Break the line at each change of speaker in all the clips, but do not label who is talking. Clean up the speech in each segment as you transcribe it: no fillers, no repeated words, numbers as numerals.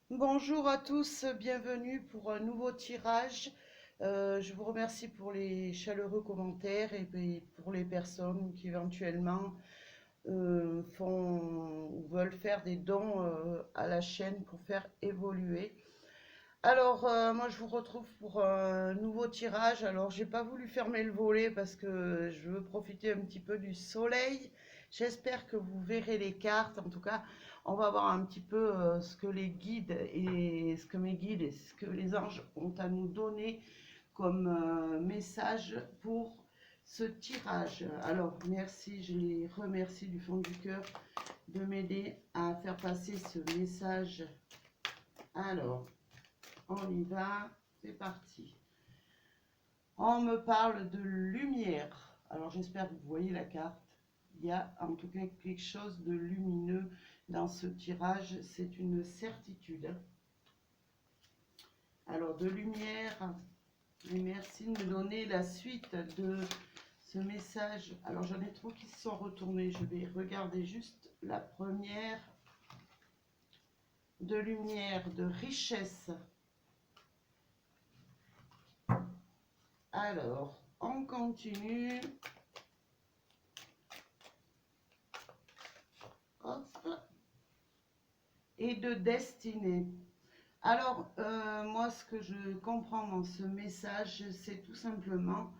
Bonjour à tous, bienvenue pour un nouveau tirage. Je vous remercie pour les chaleureux commentaires et puis pour les personnes qui éventuellement font ou veulent faire des dons à la chaîne pour faire évoluer. Alors, moi je vous retrouve pour un nouveau tirage. Alors, j'ai pas voulu fermer le volet parce que je veux profiter un petit peu du soleil. J'espère que vous verrez les cartes. En tout cas, on va voir un petit peu ce que les guides et ce que mes guides et ce que les anges ont à nous donner comme message pour ce tirage. Alors, merci, je les remercie du fond du cœur de m'aider à faire passer ce message. Alors, on y va, c'est parti. On me parle de lumière. Alors j'espère que vous voyez la carte. Il y a en tout cas quelque chose de lumineux dans ce tirage, c'est une certitude. Alors de lumière, et merci de me donner la suite de ce message. Alors j'en ai trop qui se sont retournés, je vais regarder juste la première. De lumière, de richesse. Alors, on continue. Hop. Et de destinée. Alors, moi, ce que je comprends dans ce message, c'est tout simplement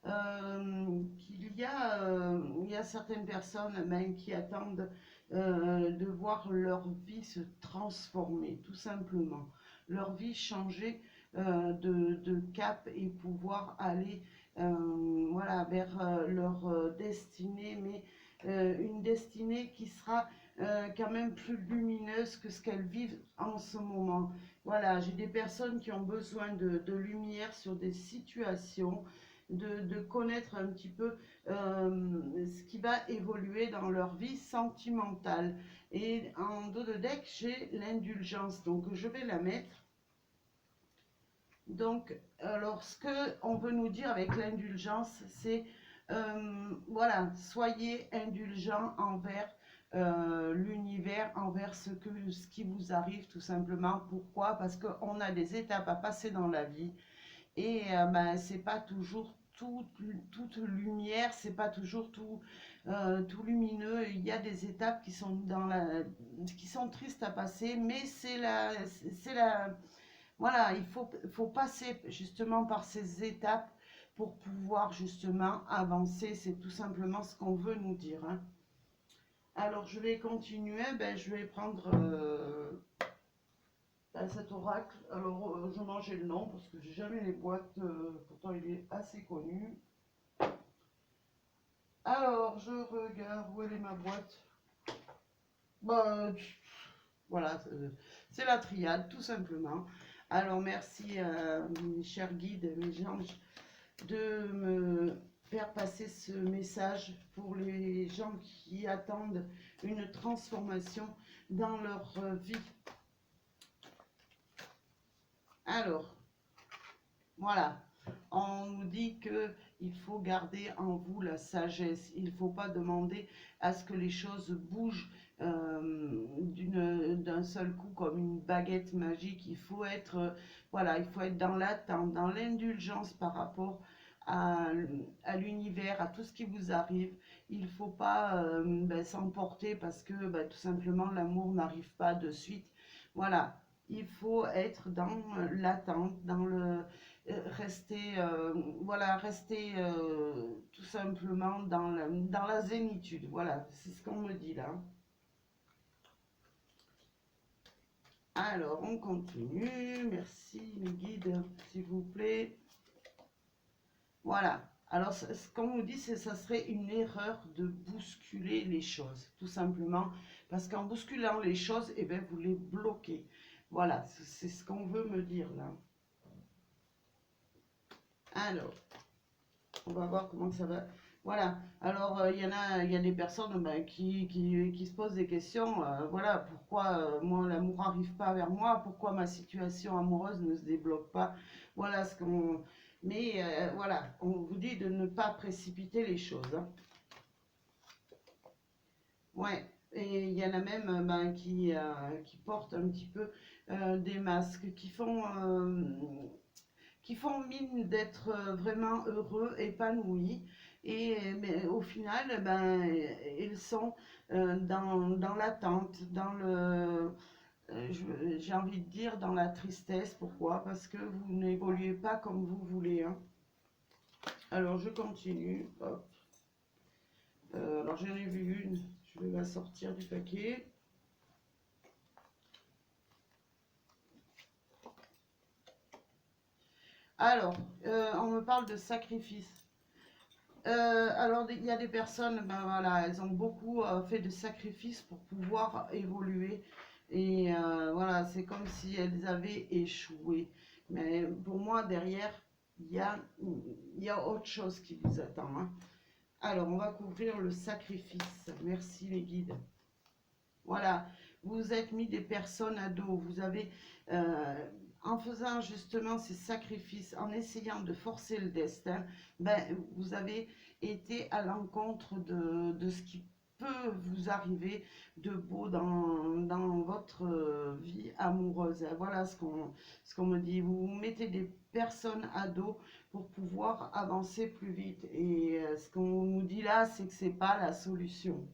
il y a certaines personnes même qui attendent de voir leur vie se transformer, tout simplement. Leur vie changer de cap et pouvoir aller voilà, vers leur destinée, mais une destinée qui sera quand même plus lumineuse que ce qu'elles vivent en ce moment. Voilà, j'ai des personnes qui ont besoin de lumière sur des situations, de connaître un petit peu ce qui va évoluer dans leur vie sentimentale. Et en dos de deck, j'ai l'indulgence, donc je vais la mettre. Donc, alors, ce qu'on veut nous dire avec l'indulgence, c'est, voilà, soyez indulgents envers l'univers, envers ce qui vous arrive, tout simplement. Pourquoi? Parce qu'on a des étapes à passer dans la vie et ben, c'est pas toujours toute lumière, c'est pas toujours tout lumineux. Il y a des étapes qui sont qui sont tristes à passer, mais c'est la, voilà, faut passer justement par ces étapes pour pouvoir justement avancer. C'est tout simplement ce qu'on veut nous dire, hein. Alors, je vais continuer. Ben, je vais prendre cet oracle. Alors, je mangeais le nom parce que j'ai jamais les boîtes. Pourtant, il est assez connu. Alors, je regarde où elle est ma boîte. Bah, voilà, c'est la triade, tout simplement. Alors, merci mes chers guides, mes anges, de me faire passer ce message pour les gens qui attendent une transformation dans leur vie. Alors, voilà, on nous dit que il faut garder en vous la sagesse. Il ne faut pas demander à ce que les choses bougent d'un seul coup comme une baguette magique. Il faut être, voilà, il faut être dans l'attente, dans l'indulgence par rapport à, à l'univers, à tout ce qui vous arrive. Il ne faut pas ben, s'emporter parce que ben, tout simplement l'amour n'arrive pas de suite. Voilà, il faut être dans l'attente, dans le rester, voilà, rester tout simplement dans la zénitude. Voilà, c'est ce qu'on me dit là. Alors, on continue. Merci, mes guides, s'il vous plaît. Voilà. Alors, ce qu'on nous dit, c'est que ça serait une erreur de bousculer les choses, tout simplement. Parce qu'en bousculant les choses, eh bien, vous les bloquez. Voilà, c'est ce qu'on veut me dire là. Alors, on va voir comment ça va. Voilà. Alors, il y a des personnes ben, qui se posent des questions. Voilà, pourquoi moi, l'amour n'arrive pas vers moi? Pourquoi ma situation amoureuse ne se débloque pas? Voilà ce qu'on. Mais voilà, on vous dit de ne pas précipiter les choses, hein. Ouais. Et il y en a même qui portent un petit peu des masques, qui font mine d'être vraiment heureux, épanouis. Mais au final, ils sont dans l'attente, j'ai envie de dire dans la tristesse. Pourquoi? Parce que vous n'évoluez pas comme vous voulez, hein. Alors je continue. Hop. Alors j'en ai vu une, je vais la sortir du paquet. Alors, on me parle de sacrifice. Alors, il y a des personnes, ben voilà, elles ont beaucoup fait de sacrifices pour pouvoir évoluer. Et voilà, c'est comme si elles avaient échoué. Mais pour moi, derrière, il y a, il y a autre chose qui vous attend, hein. Alors, on va couvrir le sacrifice. Merci les guides. Voilà, vous êtes mis des personnes à dos. Vous avez, en faisant justement ces sacrifices, en essayant de forcer le destin, vous avez été à l'encontre de ce qui peut vous arriver de beau dans votre vie amoureuse. Voilà ce qu'on me dit. Vous mettez des personnes à dos pour pouvoir avancer plus vite. Et ce qu'on nous dit là, c'est que c'est pas la solution.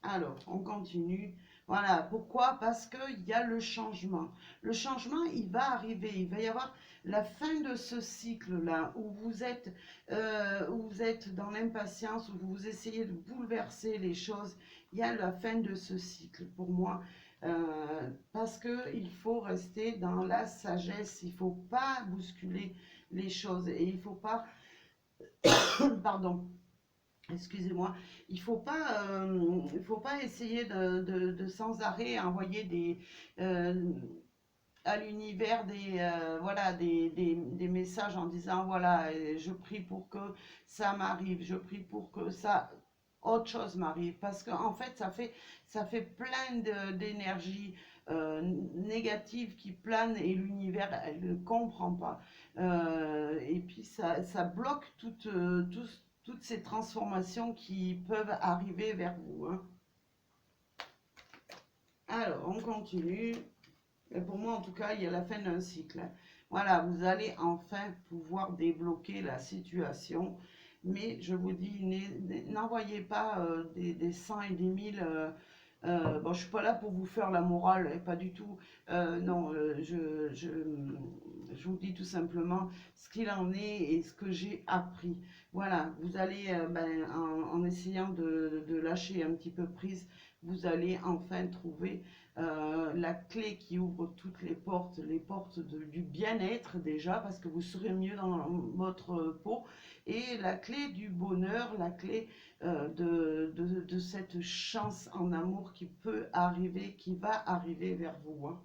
Alors, on continue. Voilà, pourquoi? Parce qu'il y a le changement. Le changement, il va arriver. Il va y avoir la fin de ce cycle-là où vous êtes dans l'impatience, où vous essayez de bouleverser les choses. Il y a la fin de ce cycle pour moi. Parce qu'il faut rester dans la sagesse. Il ne faut pas bousculer les choses. Et il ne faut pas... Pardon. Excusez-moi, il faut pas essayer de sans arrêt envoyer à l'univers voilà, des messages en disant voilà, je prie pour que ça m'arrive, je prie pour que ça, autre chose m'arrive. Parce qu'en fait, ça fait plein d'énergie négative qui plane et l'univers, elle ne comprend pas. Et puis, ça bloque toutes ces transformations qui peuvent arriver vers vous, hein. Alors, on continue. Et pour moi, en tout cas, il y a la fin d'un cycle. Voilà, vous allez enfin pouvoir débloquer la situation. Mais je vous dis, n'envoyez pas des 100 et des 1000. Bon, je ne suis pas là pour vous faire la morale, pas du tout. Non, je vous dis tout simplement ce qu'il en est et ce que j'ai appris. Voilà, vous allez, en essayant de lâcher un petit peu prise, vous allez enfin trouver la clé qui ouvre toutes les portes du bien-être déjà, parce que vous serez mieux dans votre peau, et la clé du bonheur, la clé de cette chance en amour qui peut arriver, qui va arriver vers vous, hein.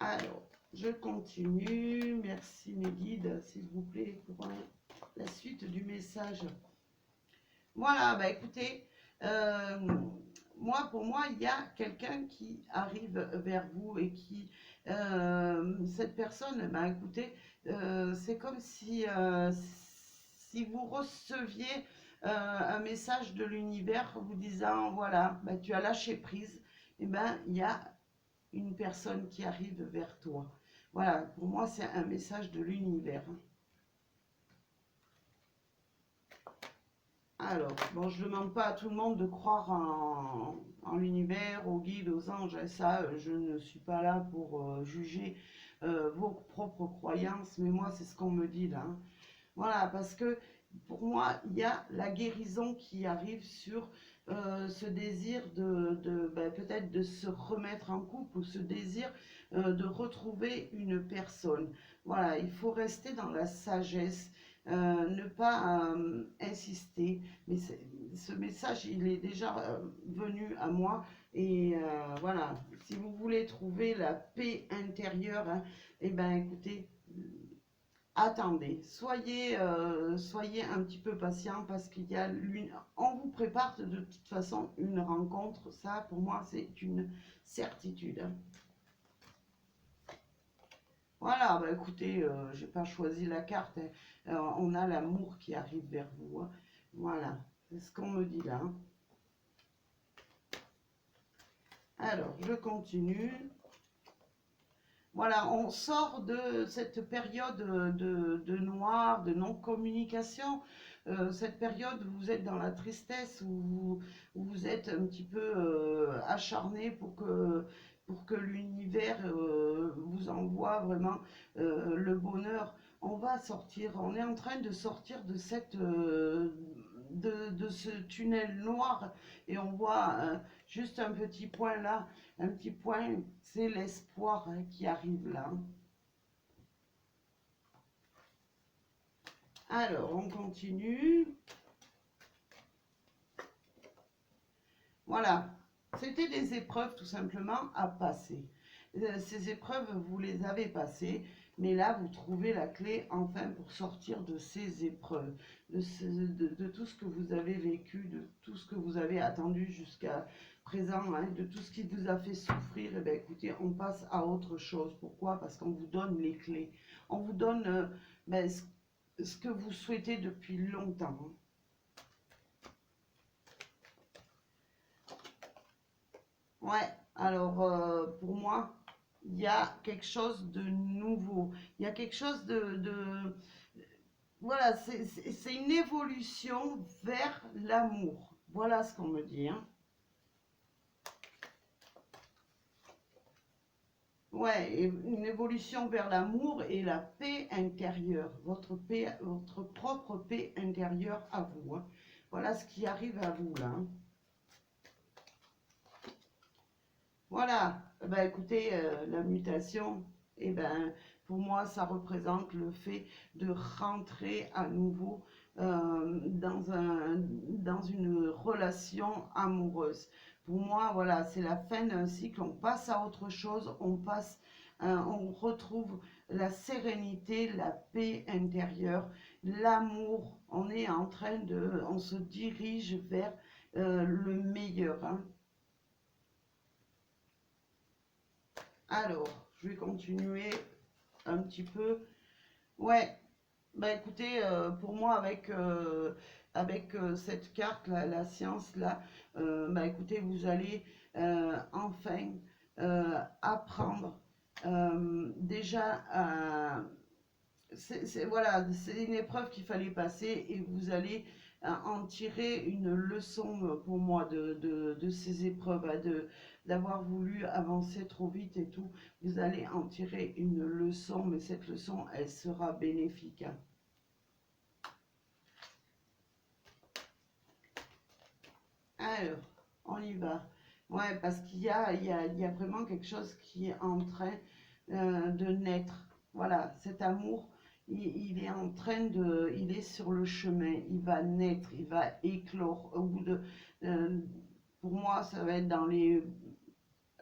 Alors, je continue. Merci mes guides, s'il vous plaît, pour la suite du message. Voilà, bah écoutez, euh, pour moi, il y a quelqu'un qui arrive vers vous et cette personne, bah écoutez, c'est comme si vous receviez un message de l'univers vous disant, voilà, bah, tu as lâché prise, et ben il y a une personne qui arrive vers toi. Voilà, pour moi, c'est un message de l'univers. Alors, bon, je ne demande pas à tout le monde de croire en l'univers, aux guides, aux anges. Et ça, je ne suis pas là pour juger vos propres croyances, mais moi, c'est ce qu'on me dit là, hein. Voilà, parce que pour moi, il y a la guérison qui arrive sur ce désir peut-être de se remettre en couple ou ce désir de retrouver une personne. Voilà, il faut rester dans la sagesse, ne pas insister. Mais ce message, il est déjà venu à moi. Et voilà, si vous voulez trouver la paix intérieure, hein, eh bien écoutez, attendez, soyez un petit peu patient parce qu'il y a on vous prépare de toute façon une rencontre. Ça, pour moi, c'est une certitude, hein. Voilà, bah écoutez, j'ai pas choisi la carte, hein. On a l'amour qui arrive vers vous, hein. Voilà. C'est ce qu'on me dit là, hein. Alors, je continue. Voilà, on sort de cette période de noir, de non-communication, cette période où vous êtes dans la tristesse, où vous êtes un petit peu acharné pour que l'univers vous envoie vraiment le bonheur. On va sortir, on est en train de sortir de de ce tunnel noir et on voit juste un petit point là, un petit point, c'est l'espoir hein, qui arrive là. Alors, on continue. Voilà, c'était des épreuves tout simplement à passer. Ces épreuves, vous les avez passées, mais là, vous trouvez la clé enfin pour sortir de ces épreuves, de tout ce que vous avez vécu, de tout ce que vous avez attendu jusqu'à présent, hein, de tout ce qui vous a fait souffrir. Et bien, écoutez, on passe à autre chose. Pourquoi? Parce qu'on vous donne les clés. On vous donne ben, ce que vous souhaitez depuis longtemps, hein. Ouais, alors pour moi, il y a quelque chose de nouveau. Il y a quelque chose voilà, c'est une évolution vers l'amour. Voilà ce qu'on me dit, hein. Ouais, et une évolution vers l'amour et la paix intérieure. Votre paix, votre propre paix intérieure à vous, hein. Voilà ce qui arrive à vous là, hein. Voilà, bah écoutez, la mutation, eh ben, pour moi, ça représente le fait de rentrer à nouveau dans une relation amoureuse. Pour moi, voilà, c'est la fin d'un cycle, on passe à autre chose, on retrouve la sérénité, la paix intérieure, l'amour, on se dirige vers le meilleur, hein. Alors, je vais continuer un petit peu. Ouais, bah écoutez, pour moi, avec cette carte, la science, là, bah écoutez, vous allez enfin apprendre déjà à voilà, c'est une épreuve qu'il fallait passer et vous allez en tirer une leçon pour moi de ces épreuves, hein, d'avoir voulu avancer trop vite et tout. Vous allez en tirer une leçon, mais cette leçon, elle sera bénéfique, hein. Alors, on y va. Ouais, parce il y a vraiment quelque chose qui est en train de naître. Voilà, cet amour, il est en train il est sur le chemin, il va naître, il va éclore. Euh, pour moi, ça va être dans les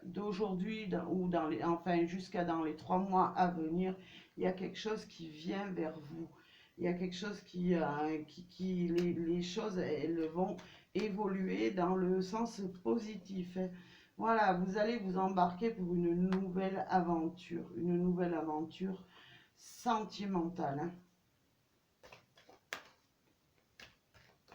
d'aujourd'hui ou dans les, enfin jusqu'à dans les 3 mois à venir. Il y a quelque chose qui vient vers vous. Il y a quelque chose les choses, elles vont évoluer dans le sens positif, hein. Voilà, vous allez vous embarquer pour une nouvelle aventure sentimentale, hein.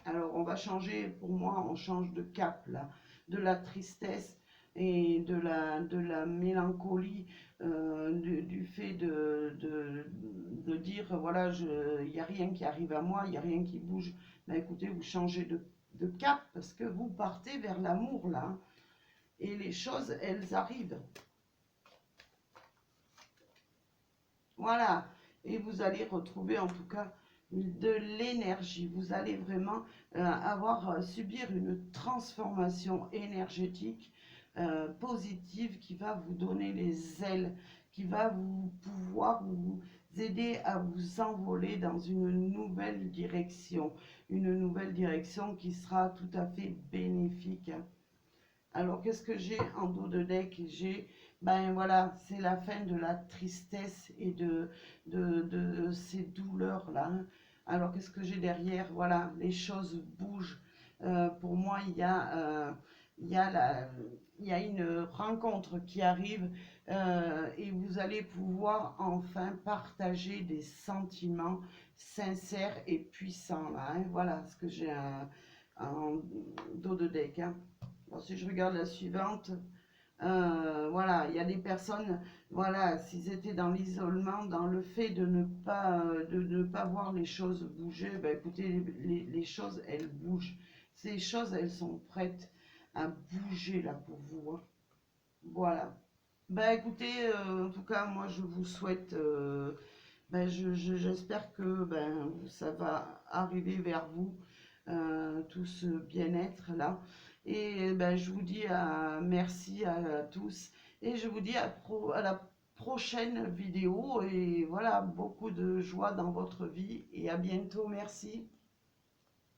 Alors, on va changer, pour moi, on change de cap, là, de la tristesse et de la mélancolie, du fait de dire, voilà, il n'y a rien qui arrive à moi, il n'y a rien qui bouge. Ben, écoutez, vous changez de cap parce que vous partez vers l'amour, là, hein. Et les choses, elles arrivent. Voilà. Et vous allez retrouver en tout cas de l'énergie. Vous allez vraiment subir une transformation énergétique positive qui va vous donner les ailes, qui va vous aider à vous envoler dans une nouvelle direction qui sera tout à fait bénéfique. Alors, qu'est-ce que j'ai en dos de deck? J'ai, ben voilà, c'est la fin de la tristesse et de ces douleurs-là, hein. Alors, qu'est-ce que j'ai derrière? Voilà, les choses bougent. Pour moi, il y a il y a une rencontre qui arrive et vous allez pouvoir enfin partager des sentiments sincères et puissants, là, hein. Voilà ce que j'ai en dos de deck, hein. Bon, si je regarde la suivante, voilà, il y a des personnes, voilà, s'ils étaient dans l'isolement, dans le fait de ne pas voir les choses bouger, ben écoutez, les choses, elles bougent. Ces choses, elles sont prêtes à bouger là pour vous, hein. Voilà. Ben écoutez, en tout cas, moi je vous souhaite, ben, j'espère que ben, ça va arriver vers vous, tout ce bien-être là. Et ben, je vous dis merci à tous. Et je vous dis à la prochaine vidéo. Et voilà, beaucoup de joie dans votre vie. Et à bientôt. Merci.